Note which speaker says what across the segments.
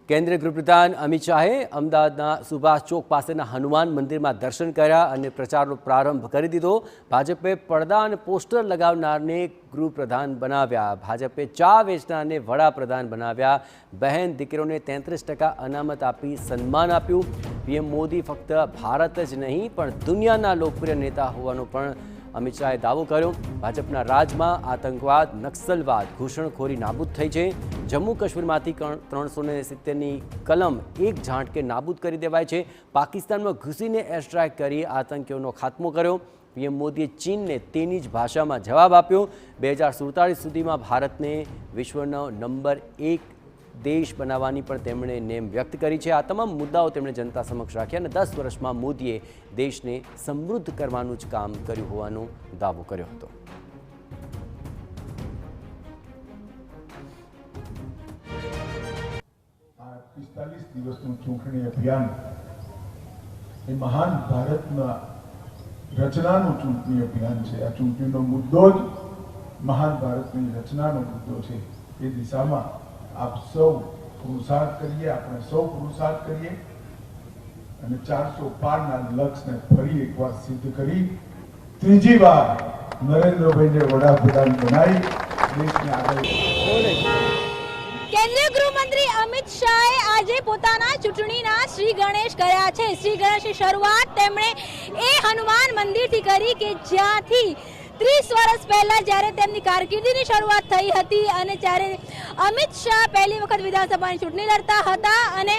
Speaker 1: કેન્દ્રીય ગૃહપ્રધાન અમિત શાહે અમદાવાદના સુભાષ ચોક પાસેના હનુમાન મંદિરમાં દર્શન કર્યા અને પ્રચારનો પ્રારંભ કરી દીધો। ભાજપે પડદા અને પોસ્ટર લગાવનારને ગૃહપ્રધાન બનાવ્યા। ભાજપે ચા વેચનારને વડાપ્રધાન બનાવ્યા। બહેન દીકરીઓને 33% અનામત આપી સન્માન આપ્યું। પીએમ મોદી ફક્ત ભારત જ નહીં પણ દુનિયાના લોકપ્રિય નેતા હોવાનો પણ અમિત શાહે દાવો કર્યો। ભાજપના રાજમાં આતંકવાદ, નક્સલવાદ, ઘૂસણખોરી નાબૂદ થઈ છે। જમ્મુ કાશ્મીરમાંથી 370ની કલમ એક ઝાટકે નાબૂદ કરી દેવાય છે। પાકિસ્તાનમાં ઘૂસીને એર સ્ટ્રાઇક કરી આતંકીઓનો ખાત્મો કર્યો। પીએમ મોદીએ ચીનને તેની જ ભાષામાં જવાબ આપ્યો। 2047 સુધીમાં ભારતને વિશ્વનો નંબર 1 દેશ બનાવવાની પણ તેમણે નેમ વ્યક્ત કરી છે। આ તમામ મુદ્દાઓ તેમણે જનતા સમક્ષ રાખ્યા અને 10 વર્ષમાં મોદીએ દેશને સમૃદ્ધ કરવાનું જ કામ કર્યું હોવાનો દાવો કર્યો હતો।
Speaker 2: 45 દિવસનું ચૂંટણી અભિયાન એ મહાન ભારતના રચનાનું ચૂંટણી અભિયાન છે। આ ચૂંટણીનો મુદ્દો જ મહાન ભારતની રચનાનો મુદ્દો છે। એ દિશામાં आप सौ पुरुषार्थ करिए, अपने सौ पुरुषार्थ करिए અને 400 પારના લક્ષ્યને ફરી એકવાર સિદ્ધ કરી ત્રીજી વાર નરેન્દ્રભાઈને વડાપ્રધાન બનાવી દેશને આગળ।
Speaker 3: કેન્દ્રીય ગૃહમંત્રી અમિત શાહે આજે પોતાના ચૂંટણીના શ્રી ગણેશ કર્યા છે। શ્રી ગણેશની શરૂઆત તેમણે એ હનુમાન મંદિરથી કરી કે જ્યાંથી 30 વર્ષ પહેલા જ્યારે તેમની કારકિર્દીની શરૂઆત થઈ હતી અને જ્યારે અમિત શાહ પહેલી વખત વિધાનસભાની ચૂંટણી લડતા હતા અને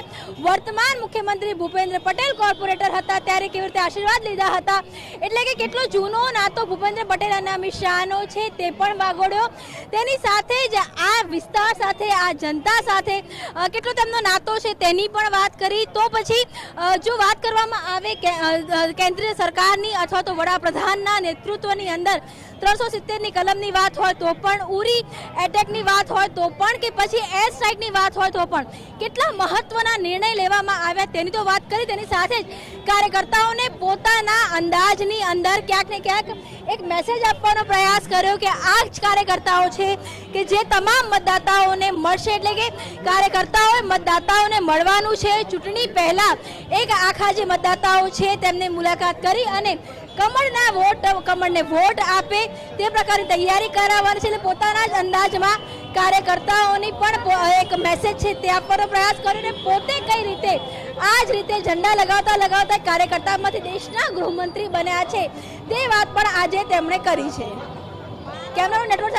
Speaker 3: વર્તમાન મુખ્યમંત્રી ભૂપેન્દ્ર પટેલ કોર્પોરેટર હતા ત્યારે કેવી રીતે આશીર્વાદ લીધા હતા। એટલે કે કેટલો જૂનો નાતો ભૂપેન્દ્ર પટેલ અને અમિત શાહનો છે તે પણ વાગોડ્યો। તેની સાથે જ આ વિસ્તાર સાથે, આ જનતા સાથે કેટલો તેમનો નાતો છે તેની પણ વાત કરી। તો પછી જો વાત કરવામાં આવે કેન્દ્રીય સરકારની અથવા તો વડાપ્રધાનના નેતૃત્વની અંદર 370ની કલમની વાત હોય તો પણ, ઉરી એટેકની વાત હોય તો પણ, કે પછી એર સ્ટ્રાઇકની વાત હોય તો પણ કેટલા મહત્વના નિર્ણય લેવામાં આવ્યા તેની તો વાત કરી। તેની સાથે જ કાર્યકર્તાઓને પોતાના અંદાજની અંદર ક્યાંક ને ક્યાંક એક મેસેજ આપવાનો પ્રયાસ કર્યો કે આ જ કાર્યકર્તાઓ છે કે જે તમામ મતદાતાઓને મળશે। એટલે કે કાર્યકર્તાઓએ મતદાતાઓને મળવાનું છે। ચૂંટણી પહેલા એક આખા જે મતદાતાઓ છે તેમને મુલાકાત કરી અને કમળને વોટ આપે તે પ્રકારની તૈયારી કરાવવાની છે। એટલે પોતાના જ અંદાજમાં કાર્યકર્તાઓની પણ એક મેસેજ છે તે આપવાનો પ્રયાસ કર્યો અને પોતે કઈ રીતે આ જ રીતે ઝંડા લગાવતા કાર્યકર્તામાંથી દેશના ગૃહમંત્રી બન્યા છે તે વાત પણ આજે તેમણે કરી છે। Camera network